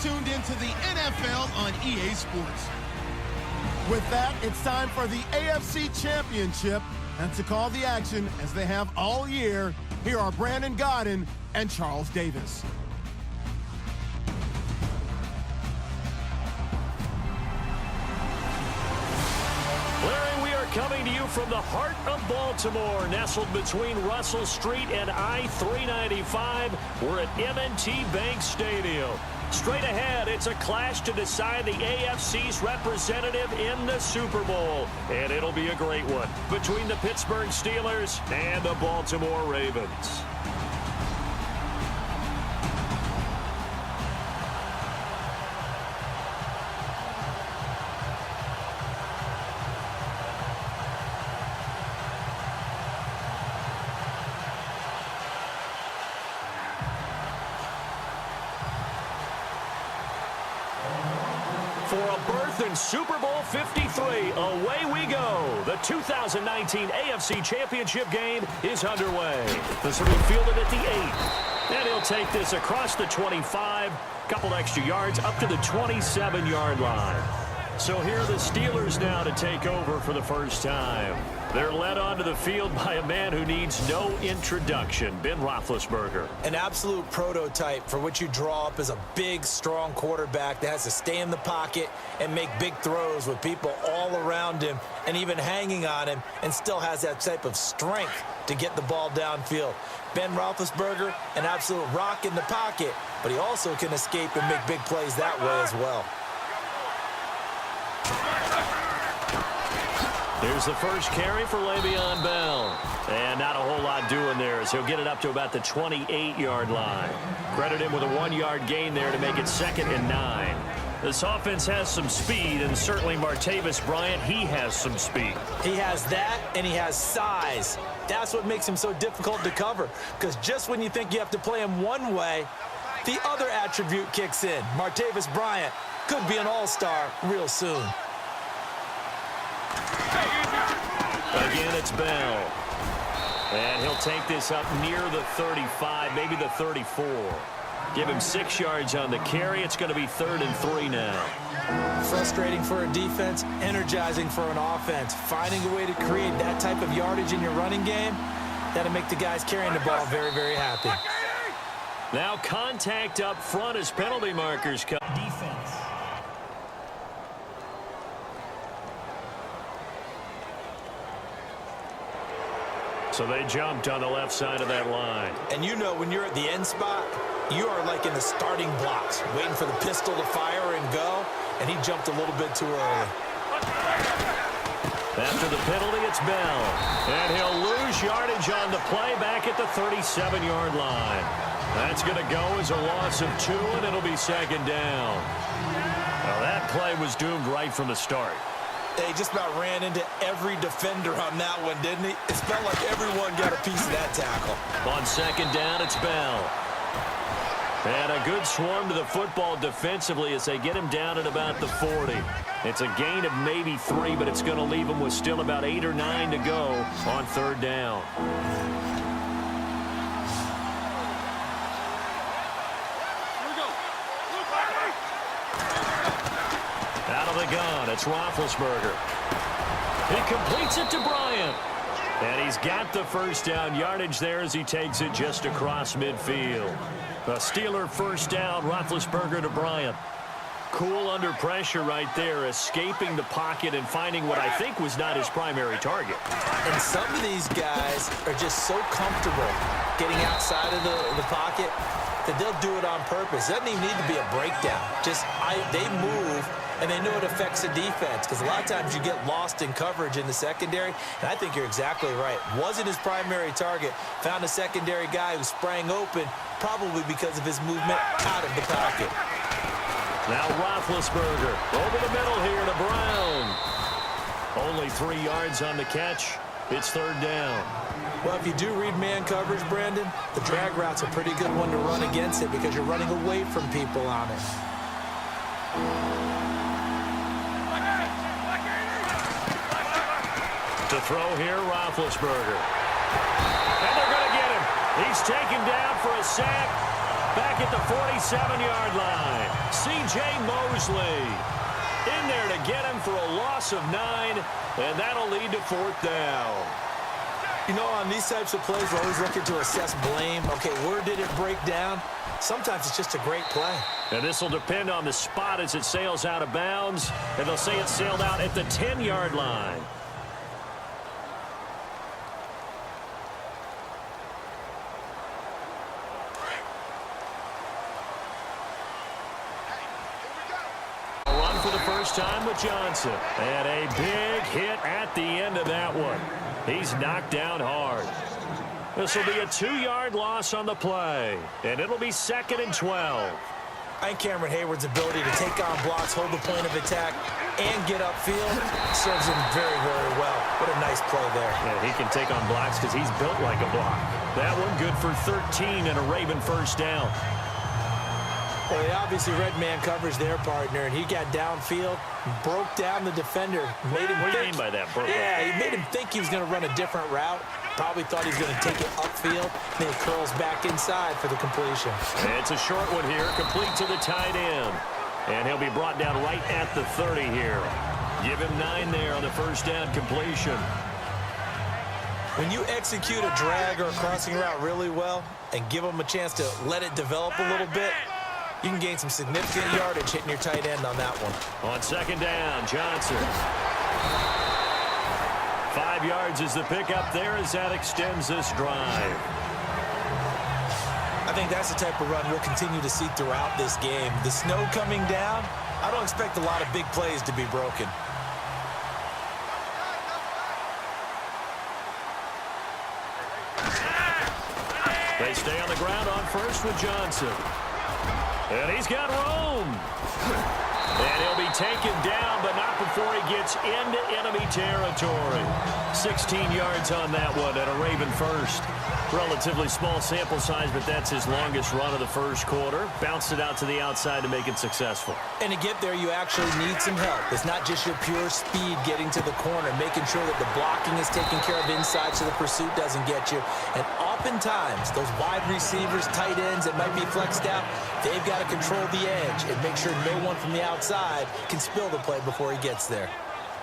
tuned into the NFL on EA Sports. With that, it's time for the AFC Championship. And to call the action, as they have all year, here are Brandon Gaudin and Charles Davis. Larry, we are coming to you from the heart of Baltimore, nestled between Russell Street and I-395. We're at M&T Bank Stadium. Straight ahead, it's a clash to decide the AFC's representative in the Super Bowl. And it'll be a great one between the Pittsburgh Steelers and the Baltimore Ravens. For a berth in Super Bowl 53, away we go. The 2019 AFC Championship game is underway. This will be fielded at the 8. And he'll take this across the 25, couple extra yards up to the 27-yard line. So here are the Steelers now to take over for the first time. They're led onto the field by a man who needs no introduction, Ben Roethlisberger. An absolute prototype for what you draw up as a big, strong quarterback that has to stay in the pocket and make big throws with people all around him and even hanging on him, and still has that type of strength to get the ball downfield. Ben Roethlisberger, an absolute rock in the pocket, but he also can escape and make big plays that way as well. Here's the first carry for Le'Veon Bell. And not a whole lot doing there as he'll get it up to about the 28-yard line. Credit him with a 1-yard gain there to make it 2nd and 9. This offense has some speed, and certainly Martavis Bryant, he has some speed. He has that, and he has size. That's what makes him so difficult to cover, because just when you think you have to play him one way, the other attribute kicks in. Martavis Bryant could be an all-star real soon. Again, it's Bell. And he'll take this up near the 35, maybe the 34. Give him 6 yards on the carry. It's going to be 3rd and 3 now. Frustrating for a defense, energizing for an offense. Finding a way to create that type of yardage in your running game, that'll make the guys carrying the ball very, very happy. Now contact up front as penalty markers come. Defense. So they jumped on the left side of that line. And you know when you're at the end spot, you are like in the starting blocks, waiting for the pistol to fire and go, and he jumped a little bit too early. After the penalty, it's Bell. And he'll lose yardage on the play back at the 37-yard line. That's going to go as a loss of 2, and it'll be 2nd down. Well, that play was doomed right from the start. They just about ran into every defender on that one, didn't he? It felt like everyone got a piece of that tackle. On 2nd down, it's Bell. And a good swarm to the football defensively as they get him down at about the 40. It's a gain of maybe 3, but it's going to leave him with still about 8 or 9 to go on 3rd down. Out of the gun, it's Roethlisberger. He completes it to Bryant. And he's got the first down yardage there as he takes it just across midfield. A Steeler first down, Roethlisberger to Bryant. Cool under pressure right there, escaping the pocket and finding what I think was not his primary target. And some of these guys are just so comfortable getting outside of the pocket that they'll do it on purpose. It doesn't even need to be a breakdown. They move, and they know it affects the defense, because a lot of times you get lost in coverage in the secondary, and I think you're exactly right. Wasn't his primary target. Found a secondary guy who sprang open, probably because of his movement out of the pocket. Now Roethlisberger over the middle here to Brown. Only 3 yards on the catch. It's 3rd down. Well, if you do read man coverage, Brandon, the drag route's a pretty good one to run against it because you're running away from people on it. To throw here, Roethlisberger. And they're going to get him. He's taken down for a sack back at the 47-yard line. C.J. Mosley in there to get him for a loss of 9, and that'll lead to 4th down. You know, on these types of plays, we're always looking to assess blame. Okay, where did it break down? Sometimes it's just a great play. And this will depend on the spot as it sails out of bounds, and they'll say it sailed out at the 10-yard line. For the first time with Johnson. And a big hit at the end of that one. He's knocked down hard. This will be a 2-yard loss on the play. And it'll be 2nd and 12. I think Cameron Hayward's ability to take on blocks, hold the point of attack, and get upfield serves him very, very well. What a nice play there. Yeah, he can take on blocks because he's built like a block. That one good for 13 and a Raven first down. Well, they obviously read man coverage their partner, and he got downfield, broke down the defender. Made him what do you mean by that? He made him think he was going to run a different route. Probably thought he was going to take it upfield. Then he curls back inside for the completion. It's a short one here, complete to the tight end. And he'll be brought down right at the 30 here. Give him 9 there on the first down completion. When you execute a drag or a crossing route really well and give them a chance to let it develop a little bit, you can gain some significant yardage hitting your tight end on that one. On 2nd down, Johnson. 5 yards is the pickup there as that extends this drive. I think that's the type of run we'll continue to see throughout this game. The snow coming down, I don't expect a lot of big plays to be broken. They stay on the ground on first with Johnson. And he's got room. And he'll be taken down, but not before he gets into enemy territory. 16 yards on that one and a Raven first. Relatively small sample size, but that's his longest run of the first quarter. Bounced it out to the outside to make it successful. And to get there, you actually need some help. It's not just your pure speed getting to the corner, making sure that the blocking is taken care of inside so the pursuit doesn't get you. And oftentimes, those wide receivers, tight ends that might be flexed out, they've got to control the edge and make sure no one from the outside can spill the play before he gets there.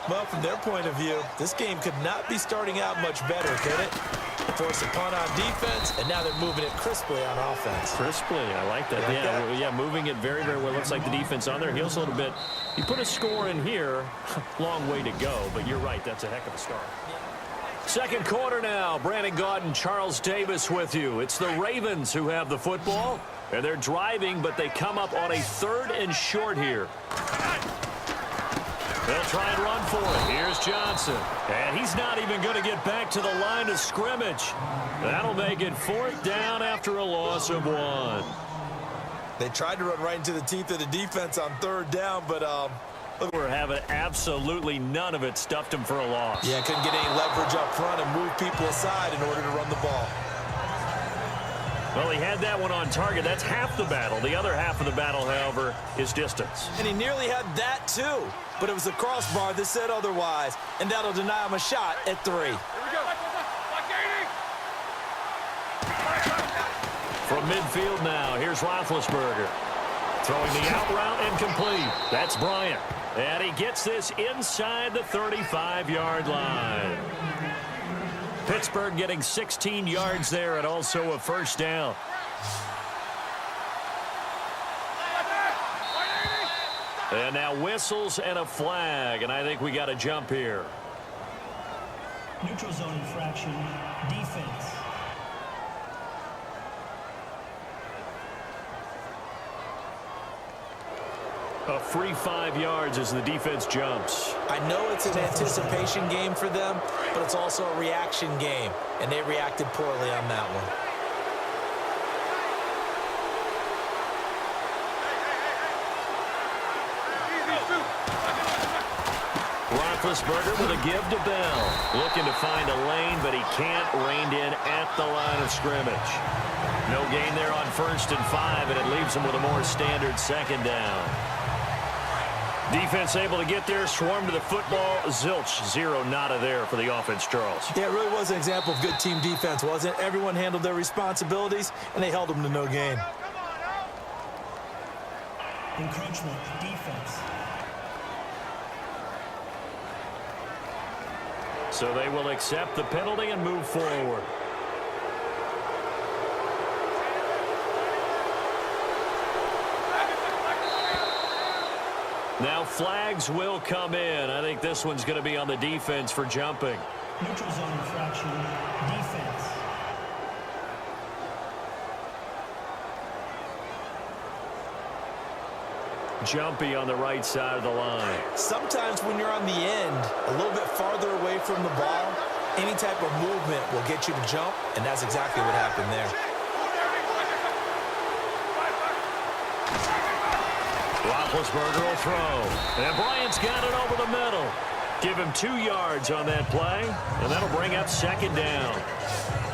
Well, from their point of view, this game could not be starting out much better, could it? Force a punt on defense, and now they're moving it crisply on offense. Crisply, I like that. Yeah, moving it very, very well. Looks like the defense on their heels a little bit. You put a score in here, long way to go, but you're right, that's a heck of a start. Second quarter now. Brandon Gaudin, Charles Davis with you. It's the Ravens who have the football, and they're driving, but they come up on a 3rd and short here. They'll try and run for it. Here's Johnson. And he's not even going to get back to the line of scrimmage. That'll make it 4th down after a loss of 1. They tried to run right into the teeth of the defense on 3rd down, but we're having absolutely none of it stuffed him for a loss. Yeah, couldn't get any leverage up front and move people aside in order to run the ball. Well, he had that one on target. That's half the battle. The other half of the battle, however, is distance. And he nearly had that, too. But it was the crossbar that said otherwise. And that'll deny him a shot at 3. Here we go. From midfield now, here's Roethlisberger. Throwing the out route and complete. That's Bryant. And he gets this inside the 35-yard line. Pittsburgh getting 16 yards there and also a first down. And now whistles and a flag, and I think we got a jump here. Neutral zone infraction, defense. A free 5 yards as the defense jumps. I know it's an anticipation game for them, but it's also a reaction game, and they reacted poorly on that one. Roethlisberger with a give to Bell. Looking to find a lane, but he can't. Reined in at the line of scrimmage. No gain there on 1st and 5, and it leaves him with a more standard 2nd down. Defense able to get there, swarm to the football. Zilch, 0 nada there for the offense, Charles. Yeah, it really was an example of good team defense, wasn't it? Everyone handled their responsibilities, and they held them to no gain. Encroachment defense. So they will accept the penalty and move forward. Now flags will come in. I think this one's going to be on the defense for jumping. Neutral zone infraction defense. Jumpy on the right side of the line. Sometimes when you're on the end, a little bit farther away from the ball, any type of movement will get you to jump, and that's exactly what happened there. Roethlisberger will throw. And Bryant's got it over the middle. Give him 2 yards on that play, and that'll bring up second down.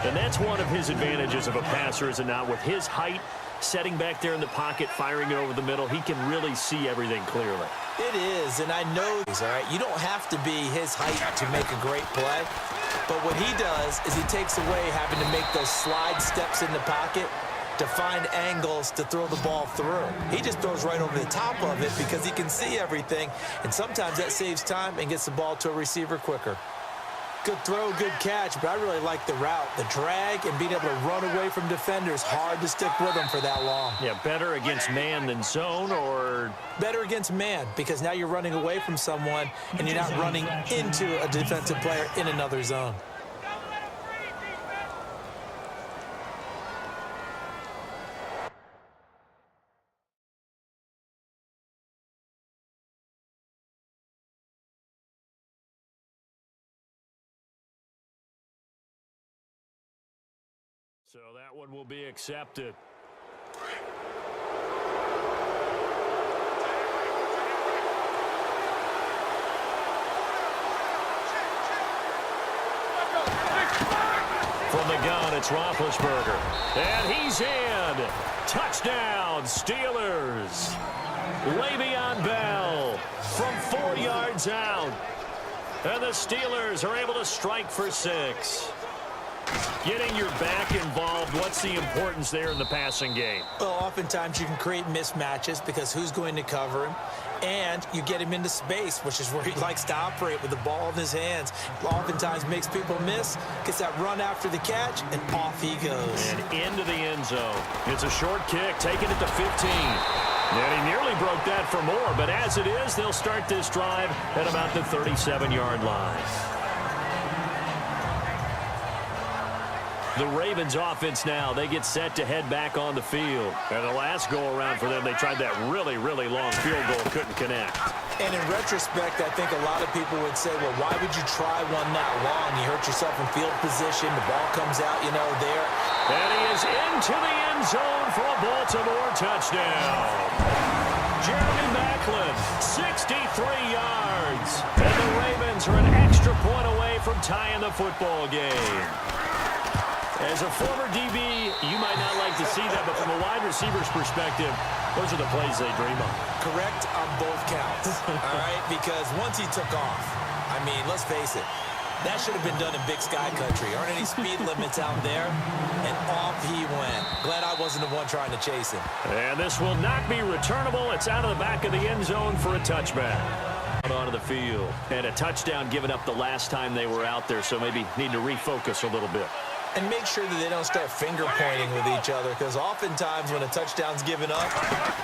And that's one of his advantages of a passer, is it not? With his height, setting back there in the pocket, firing it over the middle, he can really see everything clearly. It is, and I know this, all right? You don't have to be his height to make a great play. But what he does is he takes away having to make those slide steps in the pocket to find angles to throw the ball through. He just throws right over the top of it because he can see everything, and sometimes that saves time and gets the ball to a receiver quicker. Good throw, good catch, but I really like the route. The drag and being able to run away from defenders, hard to stick with them for that long. Yeah, better against man than zone, or? Better against man, because now you're running away from someone and you're not running into a defensive player in another zone. So that one will be accepted. From the gun, it's Roethlisberger. And he's in. Touchdown, Steelers. Le'Veon Bell from 4 yards out. And the Steelers are able to strike for 6. Getting your back involved, what's the importance there in the passing game? Well, oftentimes you can create mismatches because who's going to cover him? And you get him into space, which is where he likes to operate with the ball in his hands. Oftentimes makes people miss, gets that run after the catch, and off he goes. And into the end zone. It's a short kick, taking it to 15. And he nearly broke that for more, but as it is, they'll start this drive at about the 37-yard line. The Ravens offense now, they get set to head back on the field. And the last go-around for them, they tried that really, really long field goal, couldn't connect. And in retrospect, I think a lot of people would say, well, why would you try one that long? You hurt yourself in field position. The ball comes out, you know, there. And he is into the end zone for a Baltimore touchdown. Jeremy Maclin, 63 yards. And the Ravens are an extra point away from tying the football game. As a former DB, you might not like to see that, but from a wide receiver's perspective, those are the plays they dream of. Correct on both counts, all right? Because once he took off, I mean, let's face it, that should have been done in Big Sky Country. Aren't any speed limits out there? And off he went. Glad I wasn't the one trying to chase him. And this will not be returnable. It's out of the back of the end zone for a touchback. Out onto the field. And a touchdown given up the last time they were out there, so maybe need to refocus a little bit. And make sure that they don't start finger pointing with each other, because oftentimes when a touchdown's given up,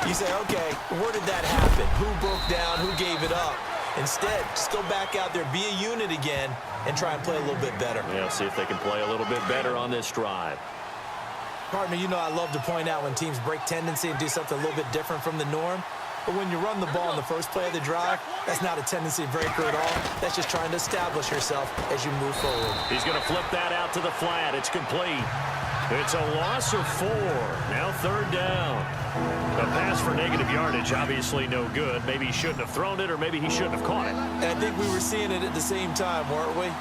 you say, okay, where did that happen? Who broke down? Who gave it up? Instead, just go back out there, be a unit again, and try and play a little bit better. Yeah, see if they can play a little bit better on this drive. Partner, you know I love to point out when teams break tendency and do something a little bit different from the norm. But when you run the ball in the first play of the drive, that's not a tendency breaker at all. That's just trying to establish yourself as you move forward. He's going to flip that out to the flat. It's complete. It's a loss of 4. Now third down. A pass for negative yardage, obviously no good. Maybe he shouldn't have thrown it, or maybe he shouldn't have caught it. And I think we were seeing it at the same time, weren't we?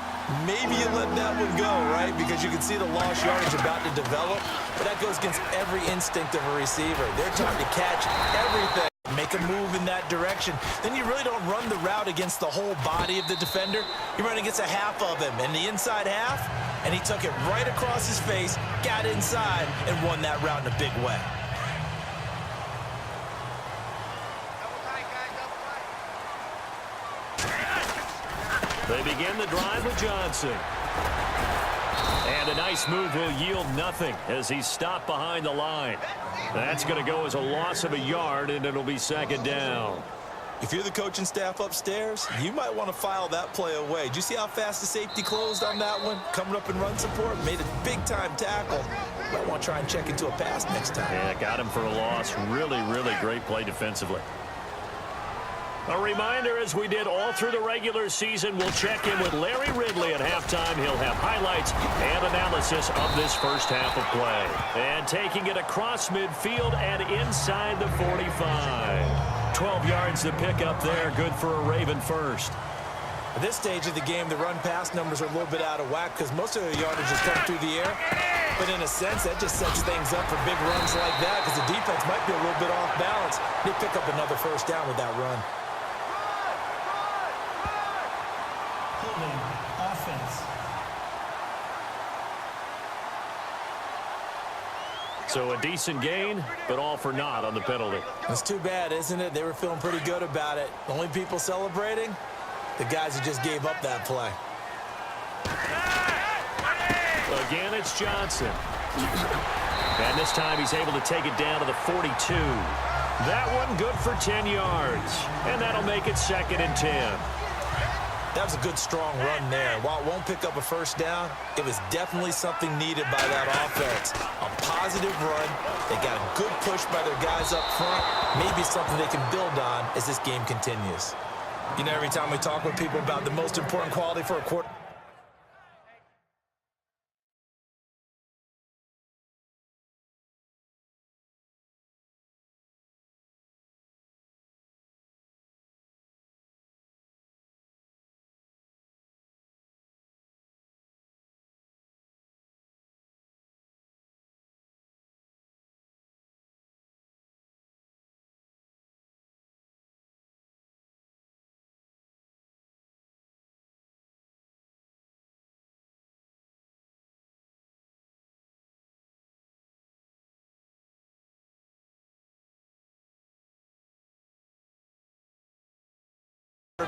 Maybe you let that one go, right? Because you can see the lost yardage about to develop. But that goes against every instinct of a receiver. They're trying to catch everything. Make a move in that direction. Then you really don't run the route against the whole body of the defender. You run against a half of him, and the inside half, and he took it right across his face, got inside, and won that route in a big way. They begin the drive with Johnson. And a nice move will yield nothing as he's stopped behind the line. That's going to go as a loss of a yard, and it'll be second down. If you're the coaching staff upstairs, you might want to file that play away. Did you see how fast the safety closed on that one? Coming up in run support, made a big-time tackle. Might want to try and check into a pass next time. Yeah, got him for a loss. Really, really great play defensively. A reminder, as we did all through the regular season, we'll check in with Larry Ridley at halftime. He'll have highlights and analysis of this first half of play. And taking it across midfield and inside the 45. 12 yards to pick up there. Good for a Raven first. At this stage of the game, the run-pass numbers are a little bit out of whack because most of the yardage has come through the air. But in a sense, that just sets things up for big runs like that because the defense might be a little bit off balance. They pick up another first down with that run. Offense. So a decent gain, but all for naught on the penalty. It's too bad, isn't it? They were feeling pretty good about it. The only people celebrating, the guys who just gave up that play. Again, it's Johnson. And this time he's able to take it down to the 42. That one good for 10 yards. And that'll make it second and 10. That was a good, strong run there. While it won't pick up a first down, it was definitely something needed by that offense. A positive run. They got a good push by their guys up front. Maybe something they can build on as this game continues. You know, every time we talk with people about the most important quality for a quarter.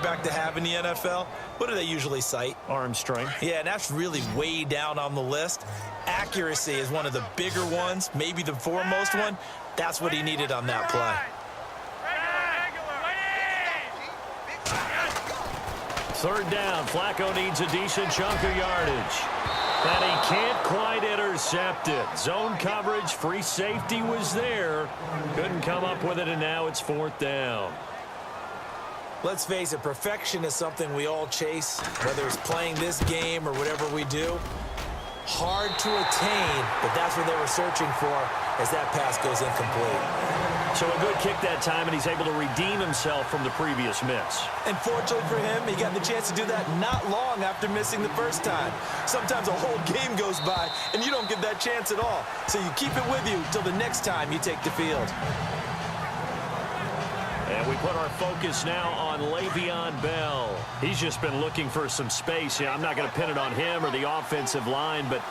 Back to have in the NFL, what do they usually cite? Arm strength. Yeah, and that's really way down on the list. Accuracy is one of the bigger ones, maybe the foremost one. That's what he needed on that play. Third down. Flacco needs a decent chunk of yardage. And he can't quite intercept it. Zone coverage, free safety was there. Couldn't come up with it, and now it's fourth down. Let's face it, perfection is something we all chase, whether it's playing this game or whatever we do. Hard to attain, but that's what they were searching for as that pass goes incomplete. So a good kick that time, and he's able to redeem himself from the previous miss. And fortunately for him, he got the chance to do that not long after missing the first time. Sometimes a whole game goes by, and you don't get that chance at all. So you keep it with you till the next time you take the field. And we put our focus now on Le'Veon Bell. He's just been looking for some space. Yeah, I'm not going to pin it on him or the offensive line, but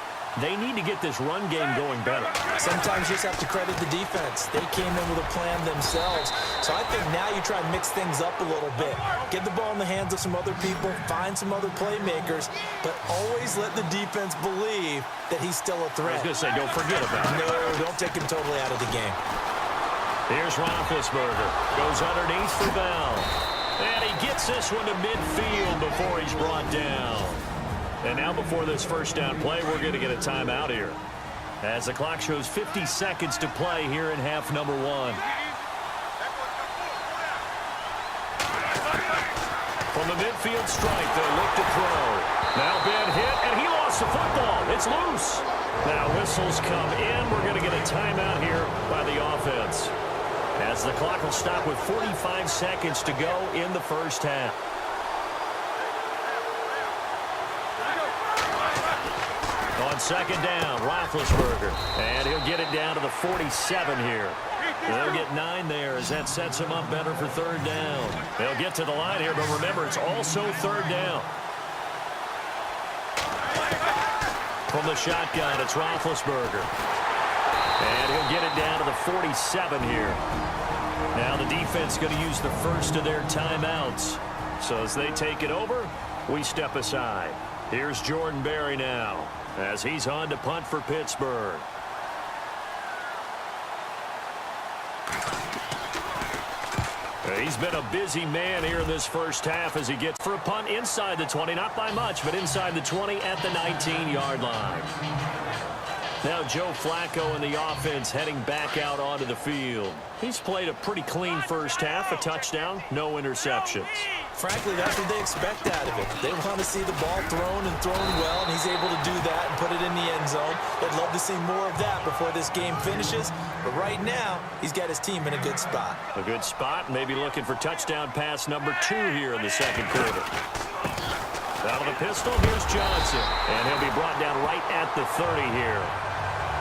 they need to get this run game going better. Sometimes you just have to credit the defense. They came in with a plan themselves. So I think now you try and mix things up a little bit. Get the ball in the hands of some other people, find some other playmakers, but always let the defense believe that he's still a threat. I was going to say, don't forget about it. No, don't take him totally out of the game. Here's Roethlisberger. Goes underneath for Bell. And he gets this one to midfield before he's brought down. And now before this first down play, we're going to get a timeout here, as the clock shows 50 seconds to play here in half number one. From the midfield stripe, they look to throw. Now Ben hit, and he lost the football. It's loose. Now whistles come in. We're going to get a timeout here by the offense, as the clock will stop with 45 seconds to go in the first half. On second down, Roethlisberger. And he'll get it down to the 47 here. They'll get 9 there as that sets him up better for third down. They'll get to the line here, but remember, it's also third down. From the shotgun, it's Roethlisberger. And he'll get it down to the 47 here. Now the defense going to use the first of their timeouts. So as they take it over, We step aside. Here's Jordan Berry now as he's on to punt for Pittsburgh. He's been a busy man here in this first half as he gets for a punt inside the 20. Not by much, but inside the 20 at the 19-yard line. Now Joe Flacco and the offense heading back out onto the field. He's played a pretty clean first half, a touchdown, no interceptions. Frankly, that's what they expect out of it. They want to see the ball thrown and thrown well, and he's able to do that and put it in the end zone. They'd love to see more of that before this game finishes, but right now, he's got his team in a good spot. A good spot, maybe looking for touchdown pass number 2 here in the second quarter. Out of the pistol, here's Johnson, and he'll be brought down right at the 30 here.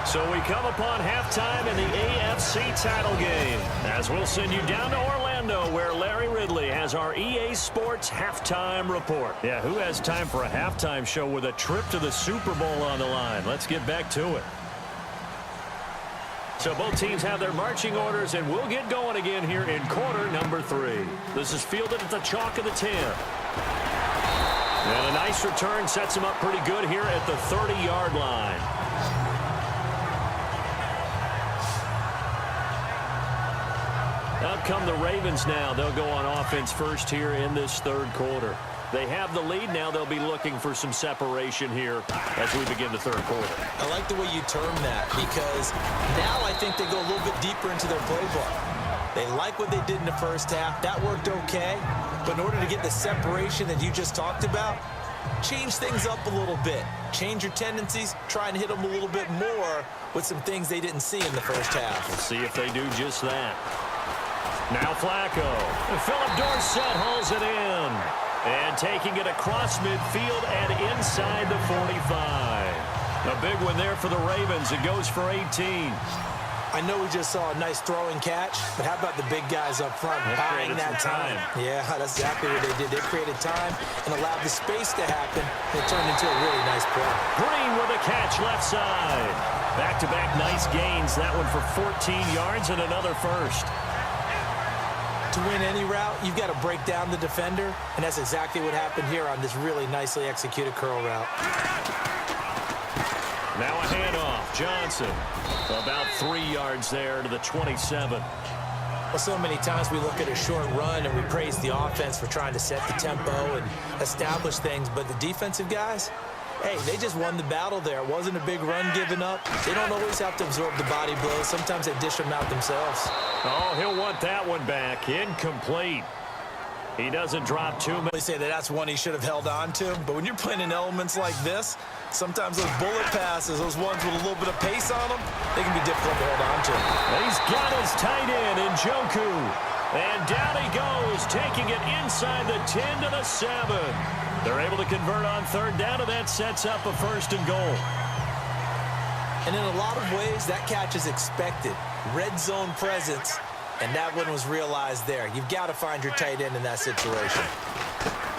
So we come upon halftime in the AFC title game, as we'll send you down to Orlando, where Larry Ridley has our EA Sports halftime report. Yeah, who has time for a halftime show with a trip to the Super Bowl on the line? Let's get back to it. So both teams have their marching orders, and we'll get going again here in quarter number 3. This is fielded at the chalk of the 10. And a nice return sets him up pretty good here at the 30-yard line. Out come the Ravens now. They'll go on offense first here in this third quarter. They have the lead now. They'll be looking for some separation here as we begin the third quarter. I like the way you term that, because now I think they go a little bit deeper into their playbook. They like what they did in the first half. That worked okay. But in order to get the separation that you just talked about, change things up a little bit. Change your tendencies. Try and hit them a little bit more with some things they didn't see in the first half. We'll see if they do just that. Now Flacco. Philip Dorsett hauls it in. And taking it across midfield and inside the 45. A big one there for the Ravens. It goes for 18. I know we just saw a nice throwing catch, but how about the big guys up front buying that time? Yeah, that's exactly what they did. They created time and allowed the space to happen, and it turned into a really nice play. Green with a catch left side. Back-to-back nice gains. That one for 14 yards and another first. To win any route, you've got to break down the defender, and that's exactly what happened here on this really nicely executed curl route. Now a handoff. Johnson about 3 yards there to the 27. Well, so many times we look at a short run and we praise the offense for trying to set the tempo and establish things, but the defensive guys, hey, they just won the battle there. It wasn't a big run given up. They don't always have to absorb the body blows. Sometimes they dish them out themselves. Oh, he'll want that one back. Incomplete. He doesn't drop too much. They say that that's one he should have held on to, but when you're playing in elements like this, sometimes those bullet passes, those ones with a little bit of pace on them, they can be difficult to hold on to. He's got his tight end in Njoku. And down he goes, taking it inside the 10 to the 7. They're able to convert on third down, and that sets up a first and goal. And in a lot of ways, that catch is expected. Red zone presence, and that one was realized there. You've got to find your tight end in that situation.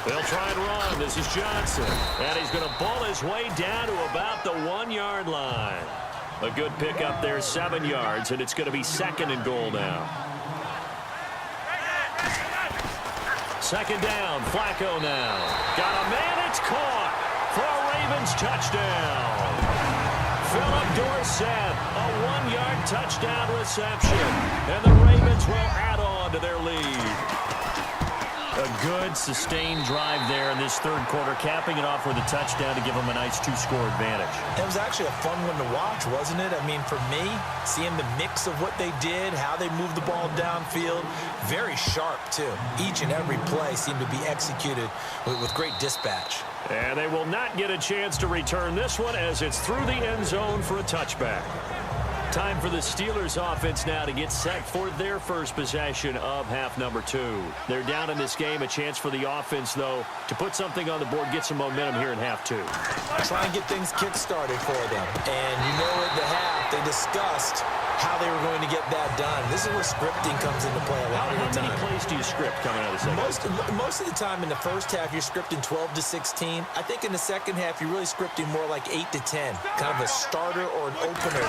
They'll try and run. This is Johnson. And he's going to ball his way down to about the 1 yard line. A good pickup there, 7 yards, and it's going to be second and goal now. Second down, Flacco now. Got a man, it's caught for a Ravens touchdown. Philip Dorsett, a 1 yard touchdown reception. And the Ravens will add on to their lead. A good, sustained drive there in this third quarter, capping it off with a touchdown to give them a nice 2-score advantage. It was actually a fun one to watch, wasn't it? I mean, for me, seeing the mix of what they did, how they moved the ball downfield, very sharp, too. Each and every play seemed to be executed with great dispatch. And they will not get a chance to return this one as it's through the end zone for a touchback. Time for the Steelers offense now to get set for their first possession of half number 2. They're down in this game. A chance for the offense, though, to put something on the board, get some momentum here in half 2. Try and get things kick-started for them. And you know at the half, they discussed how they were going to get that done. This is where scripting comes into play a lot of the time. How many plays do you script coming out of the second half? Most of the time in the first half, you're scripting 12 to 16. I think in the second half, you're really scripting more like 8 to 10. Kind of a starter or an opener,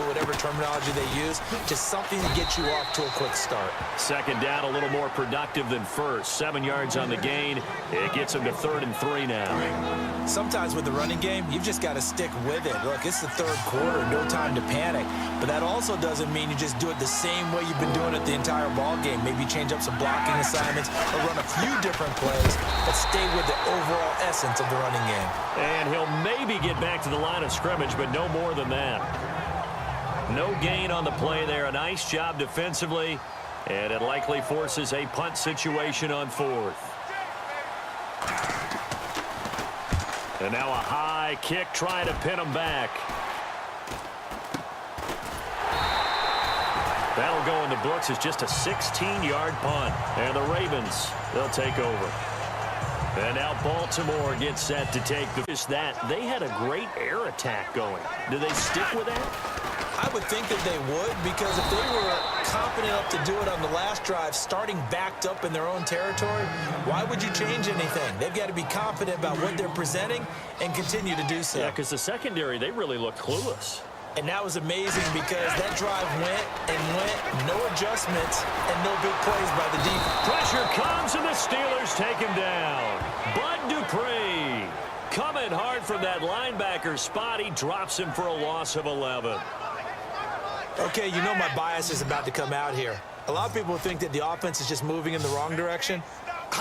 whatever terminology they use. Just something to get you off to a quick start. Second down, a little more productive than first. 7 yards on the gain. It gets them to 3rd and 3 now. Sometimes with the running game, you've just got to stick with it. Look, it's the third quarter, no time to panic. But that also doesn't mean you just do it the same way you've been doing it the entire ball game. Maybe change up some blocking assignments or run a few different plays, but stay with the overall essence of the running game. And he'll maybe get back to the line of scrimmage, but no more than that. No gain on the play there. A nice job defensively, and it likely forces a punt situation on 4th. And now a high kick trying to pin him back. That'll go in the books as just a 16-yard punt. And the Ravens, they'll take over. And now Baltimore gets set to take the... They had a great air attack going. Do they stick with that? I would think that they would, because if they were confident enough to do it on the last drive, starting backed up in their own territory, why would you change anything? They've got to be confident about what they're presenting and continue to do so. Yeah, because the secondary, they really looked clueless. And that was amazing because that drive went and went, no adjustments, and no big plays by the defense. Pressure comes, and the Steelers take him down. Bud Dupree coming hard from that linebacker spot. He drops him for a loss of 11. Okay, you know my bias is about to come out here. A lot of people think that the offense is just moving in the wrong direction.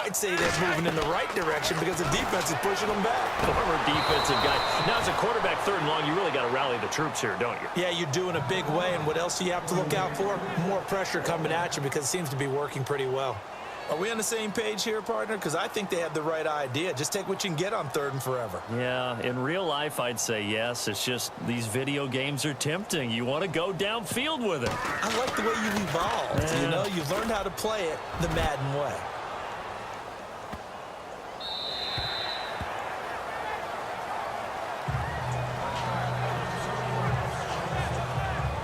I'd say they're moving in the right direction because the defense is pushing them back. Former defensive guy. Now, as a quarterback, 3rd and long, you really got to rally the troops here, don't you? Yeah, you do in a big way. And what else do you have to look out for? More pressure coming at you because it seems to be working pretty well. Are we on the same page here, partner? Because I think they have the right idea. Just take what you can get on 3rd and forever. Yeah, in real life, I'd say yes. It's just these video games are tempting. You want to go downfield with it. I like the way you've evolved. Yeah. You know, you've learned how to play it the Madden way.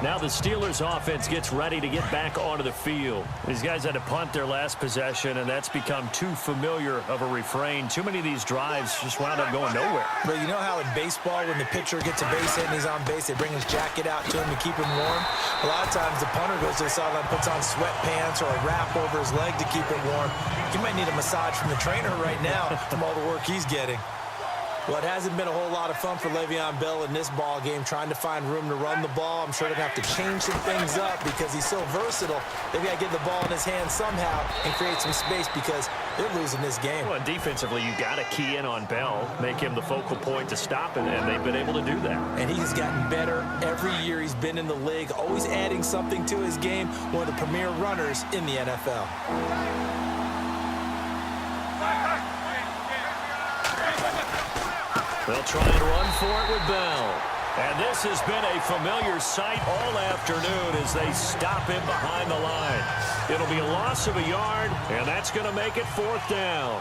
Now the Steelers offense gets ready to get back onto the field. These guys had to punt their last possession, and that's become too familiar of a refrain. Too many of these drives just wound up going nowhere. But you know how in baseball, when the pitcher gets a base hit and he's on base, they bring his jacket out to him to keep him warm? A lot of times the punter goes to the sideline, puts on sweatpants or a wrap over his leg to keep it warm. He might need a massage from the trainer right now from all the work he's getting. Well, it hasn't been a whole lot of fun for Le'Veon Bell in this ball game, trying to find room to run the ball. I'm sure they're going to have to change some things up because he's so versatile. They've got to get the ball in his hands somehow and create some space because they're losing this game. Well, defensively, you got to key in on Bell, make him the focal point to stop him, and they've been able to do that. And he's gotten better every year he's been in the league, always adding something to his game, one of the premier runners in the NFL. They'll try and run for it with Bell. And this has been a familiar sight all afternoon as they stop him behind the line. It'll be a loss of a yard, and that's going to make it 4th down.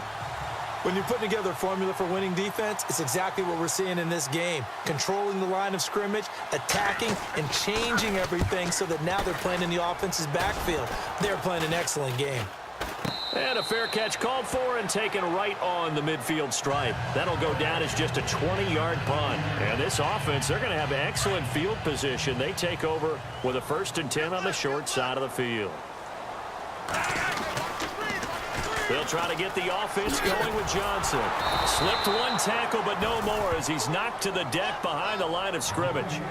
When you're putting together a formula for winning defense, it's exactly what we're seeing in this game. Controlling the line of scrimmage, attacking, and changing everything so that now they're playing in the offense's backfield. They're playing an excellent game. And a fair catch called for and taken right on the midfield stripe. That'll go down as just a 20-yard punt. And this offense, they're going to have excellent field position. They take over with a 1st and 10 on the short side of the field. They'll try to get the offense going with Johnson. Slipped one tackle, but no more as he's knocked to the deck behind the line of scrimmage.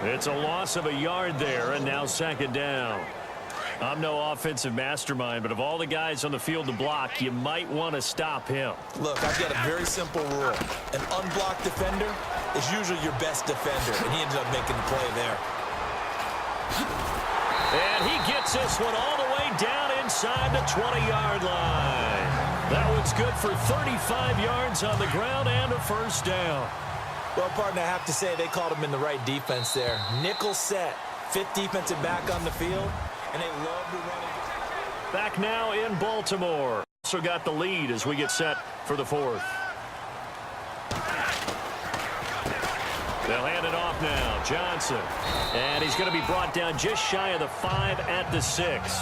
It's a loss of a yard there, and now 2nd down. I'm no offensive mastermind, but of all the guys on the field to block, you might want to stop him. Look, I've got a very simple rule. An unblocked defender is usually your best defender, and he ended up making the play there. And he gets this one all the way down inside the 20-yard line. That one's good for 35 yards on the ground and a 1st down. Well, partner, I have to say they called him in the right defense there. Nickel set, 5th defensive back on the field. And they love to run it. Back now in Baltimore. Also got the lead as we get set for the 4th. They'll hand it off now. Johnson. And he's going to be brought down just shy of the 5 at the 6.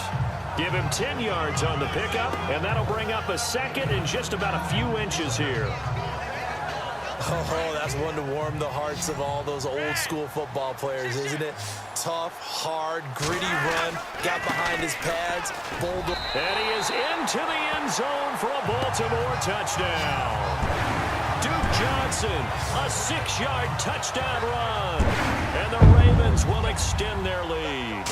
Give him 10 yards on the pickup, and that'll bring up a second in just about a few inches here. Oh, that's one to warm the hearts of all those old-school football players, isn't it? Tough, hard, gritty run. Got behind his pads. Bold. And he is into the end zone for a Baltimore touchdown. Duke Johnson, a 6-yard touchdown run. And the Ravens will extend their lead.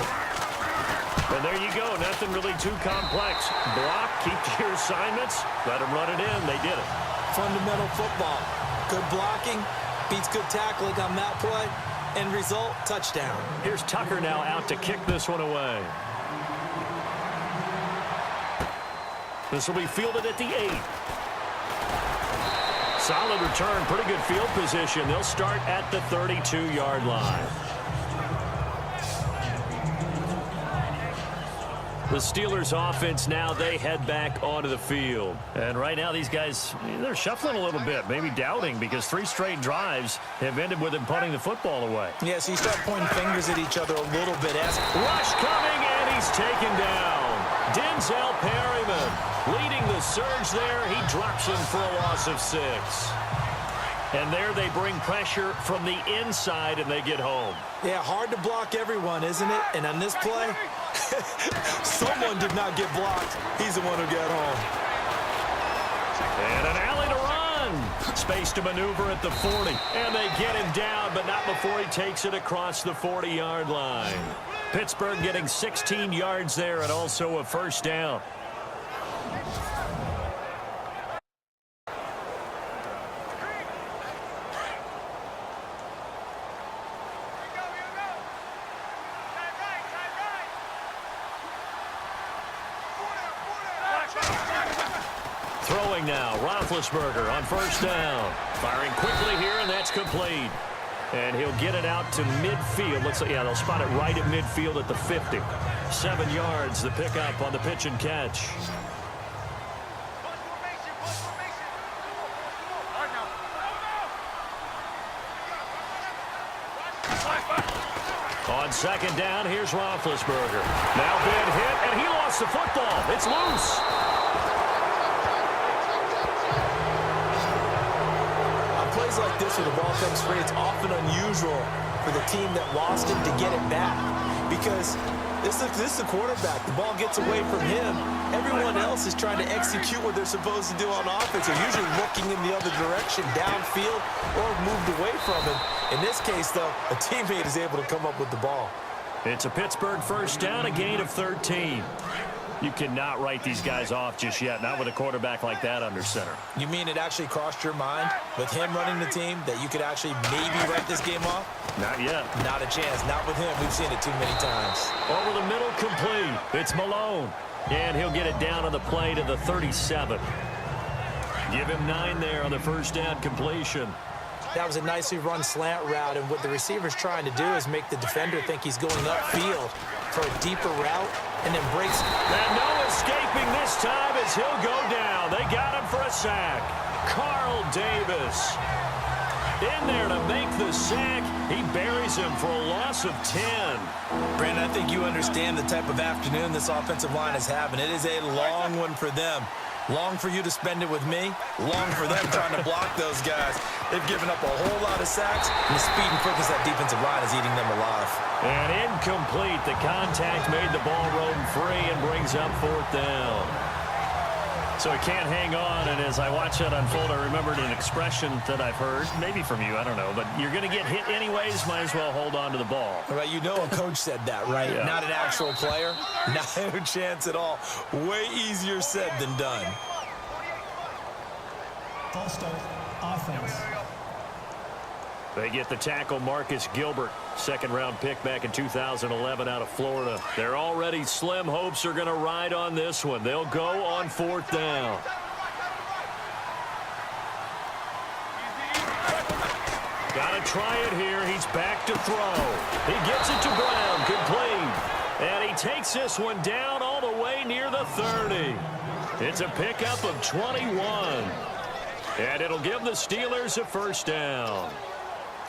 And there you go. Nothing really too complex. Block, keep to your assignments, let them run it in. They did it. Fundamental football. Good blocking, beats good tackling on that play. End result, touchdown. Here's Tucker now out to kick this one away. This will be fielded at the 8. Solid return, pretty good field position. They'll start at the 32-yard line. The Steelers offense now, they head back onto the field. And right now these guys, they're shuffling a little bit, maybe doubting, because 3 straight drives have ended with them punting the football away. Yeah, so you start pointing fingers at each other a little bit. Rush coming, and he's taken down. Denzel Perryman leading the surge there. He drops him for a loss of 6. And there they bring pressure from the inside, and they get home. Yeah, hard to block everyone, isn't it? And on this play, someone did not get blocked. He's the one who got home. And an alley to run. Space to maneuver at the 40. And they get him down, but not before he takes it across the 40-yard line. Pittsburgh getting 16 yards there and also a first down. Throwing now, Roethlisberger on first down. Firing quickly here, and that's complete. And he'll get it out to midfield. Looks like, yeah, they'll spot it right at midfield at the 50. 7 yards, the pickup on the pitch and catch. On second down, here's Roethlisberger. Now been hit, and he lost the football. It's loose. Plays like this where the ball comes free, it's often unusual for the team that lost it to get it back, because this is the quarterback. The ball gets away from him. Everyone else is trying to execute what they're supposed to do on offense. They're usually looking in the other direction, downfield, or moved away from him. In this case, though, a teammate is able to come up with the ball. It's a Pittsburgh first down, a gain of 13. You cannot write these guys off just yet, not with a quarterback like that under center. You mean it actually crossed your mind with him running the team that you could actually maybe write this game off? Not yet. Not a chance. Not with him. We've seen it too many times. Over the middle, complete. It's Malone. And he'll get it down on the play to the 37. Give him 9 there on the first down completion. That was a nicely run slant route, and what the receiver's trying to do is make the defender think he's going upfield for a deeper route, and then breaks. And no escaping this time as he'll go down. They got him for a sack. Carl Davis in there to make the sack. He buries him for a loss of 10. Brandon, I think you understand the type of afternoon this offensive line is having. It is a long one for them. Long for you to spend it with me. Long for them trying to block those guys. They've given up a whole lot of sacks, and the speed and quickness of that defensive line is eating them alive. And incomplete. The contact made the ball roam free and brings up 4th down. So he can't hang on, and as I watch that unfold, I remembered an expression that I've heard, maybe from you, I don't know, but you're going to get hit anyways, might as well hold on to the ball. Right, you know a coach said that, right? Yeah. Not an actual player. Not a chance at all. Way easier said than done. False start, offense. They get the tackle, Marcus Gilbert, 2nd-round pick back in 2011 out of Florida. Their already slim hopes are going to ride on this one. They'll go on 4th down. Got to try it here. He's back to throw. He gets it to Brown, complete. And he takes this one down all the way near the 30. It's a pickup of 21. And it'll give the Steelers a first down.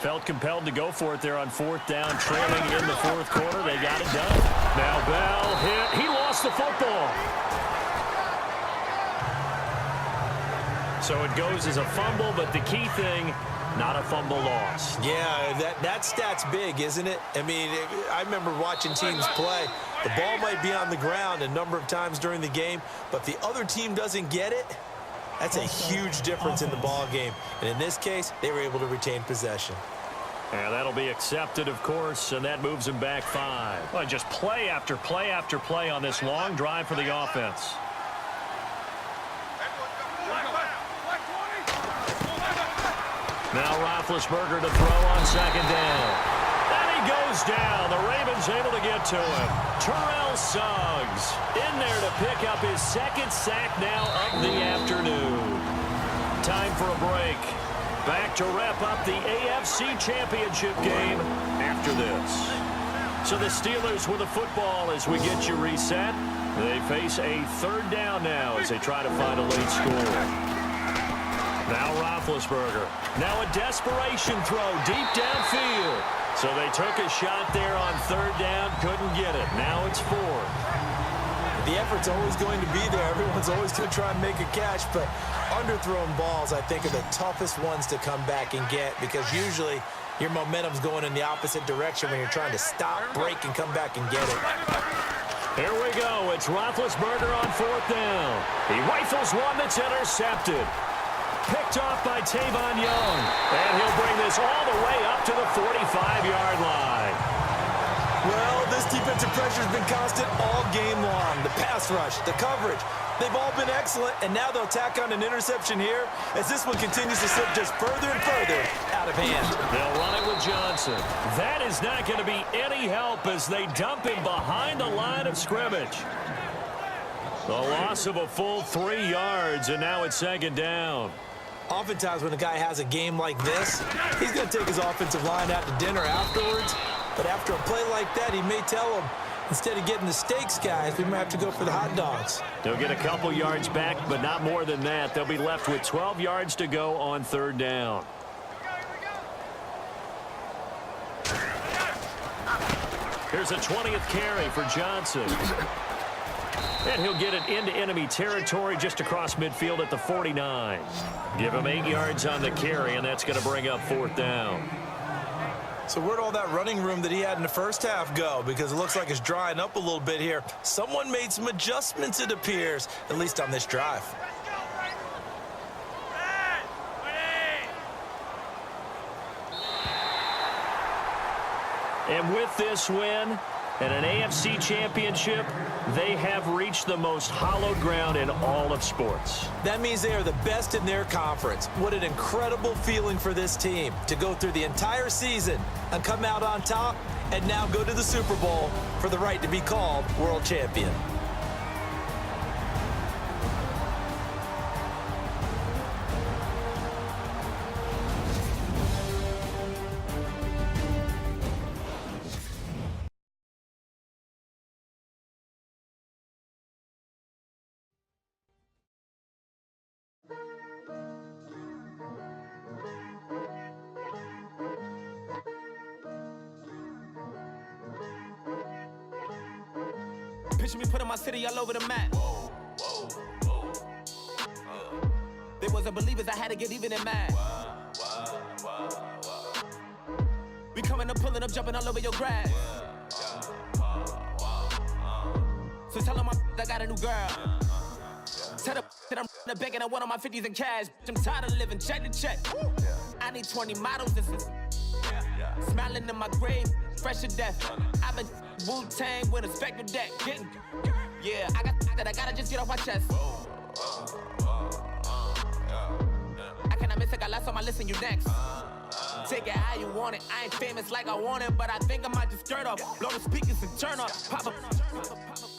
Felt compelled to go for it there on fourth down, trailing in the fourth quarter. They got it done. Now Bell hit. He lost the football. So it goes as a fumble, but the key thing, not a fumble loss. Yeah, that stat's big, isn't it? I mean, I remember watching teams play. The ball might be on the ground a number of times during the game, but if the other team doesn't get it, that's a huge difference in the ball game. And in this case, they were able to retain possession. And that'll be accepted, of course, and that moves them back 5. Well, just play after play after play on this long drive for the offense. Now Roethlisberger to throw on second down. And he goes down. The Ravens able to get to him. Terrell Suggs in there to pick up his second sack now of the afternoon. Time for a break. Back to wrap up the AFC Championship game after this. So the Steelers with the football as we get you reset. They face a third down now as they try to find a late score. Now Roethlisberger. Now a desperation throw deep downfield. So they took a shot there on third down, couldn't get it. Now it's 4. The effort's always going to be there. Everyone's always going to try and make a catch, but underthrown balls, I think, are the toughest ones to come back and get because usually your momentum's going in the opposite direction when you're trying to stop, break, and come back and get it. Here we go. It's Roethlisberger on fourth down. He rifles one that's intercepted. Picked off by Tavon Young. And he'll bring this all the way up to the 45-yard line. Well, this defensive pressure has been constant all game long. The pass rush, the coverage, they've all been excellent, and now they'll tack on an interception here as this one continues to slip just further and further out of hand. They'll run it with Johnson. That is not going to be any help as they dump him behind the line of scrimmage. The loss of a full 3 yards, and now it's second down. Oftentimes when a guy has a game like this, he's going to take his offensive line out to dinner afterwards. But after a play like that, he may tell them, instead of getting the steaks, guys, we might have to go for the hot dogs. They'll get a couple yards back, but not more than that. They'll be left with 12 yards to go on third down. Here's a 20th carry for Johnson. And he'll get it into enemy territory just across midfield at the 49. Give him 8 yards on the carry, and that's going to bring up fourth down. So where'd all that running room that he had in the first half go? Because it looks like it's drying up a little bit here. Someone made some adjustments, it appears, at least on this drive. And with this win and an AFC championship, they have reached the most hallowed ground in all of sports. That means they are the best in their conference. What an incredible feeling for this team to go through the entire season and come out on top and now go to the Super Bowl for the right to be called world champion. Picture me putting my city all over the map. They wasn't believers, I had to get even and mad. We coming up, pulling up, jumping all over your grass. So tell them I got a new girl. Tell them that I'm the bank and I want all my 50s in cash. I'm tired of living check to check. I need 20 models, this is smiling in my grave, fresh to death. I've been Wu-Tang with a spectre deck. Getting, yeah, I gotta just get off my chest. I cannot miss it, got lots on my list and you next. Take it how you want it. I ain't famous like I want it, but I think I might just skirt off. Blow the speakers and turn up. Pop up.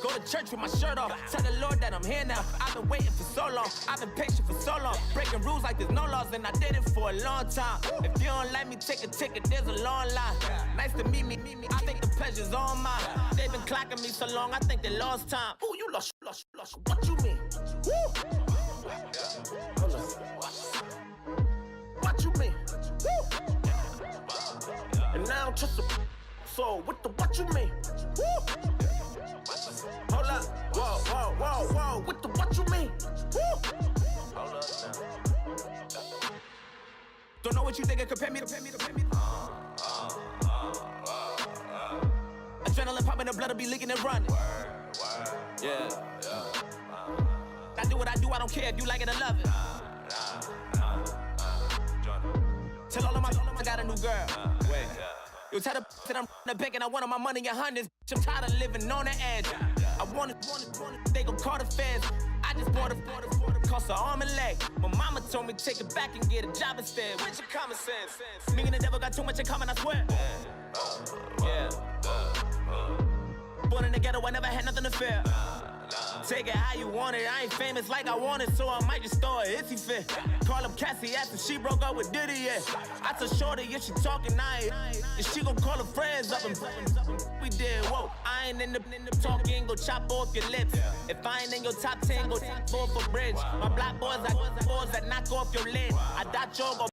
Go to church with my shirt off. Tell the Lord that I'm here now. I've been waiting for so long. I've been patient for so long. Breaking rules like there's no laws, and I did it for a long time. If you don't like me, take a ticket. There's a long line. Nice to meet me. I think the pleasure's all mine. They've been clocking me so long, I think they lost time. Ooh, you lost. What you mean? Woo! What you mean? Woo! trust a so what you mean? Woo! Hold up, whoa, what you mean? Woo! Hold up now. Don't know what you think, compare me. Adrenaline popping, the blood will be leaking and running. Yeah. I do what I do, I don't care if you like it or love it. Tell all of my I got a new girl. Wait. You tell the that I'm the bank and I want all my money in hundreds. I'm tired of living on the edge. I want it, they gon' call the feds. I just bought a cost an arm and leg. My mama told me take it back and get a job instead. Where's your common sense? Me and the devil got too much in common, I swear. Yeah. Born in the ghetto, I never had nothing to fear. Take it how you want it. I ain't famous like I want it, so I might just throw it if he fit. Call up Cassie after she broke up with Diddy, yeah. I told Shorty if she talking, and she gon' call her friends up and we did, whoa. I ain't in the talking, go chop off your lips. If I ain't in your top 10, go fall for bridge. My black boys, I boys that knock off your lid. I dot your go.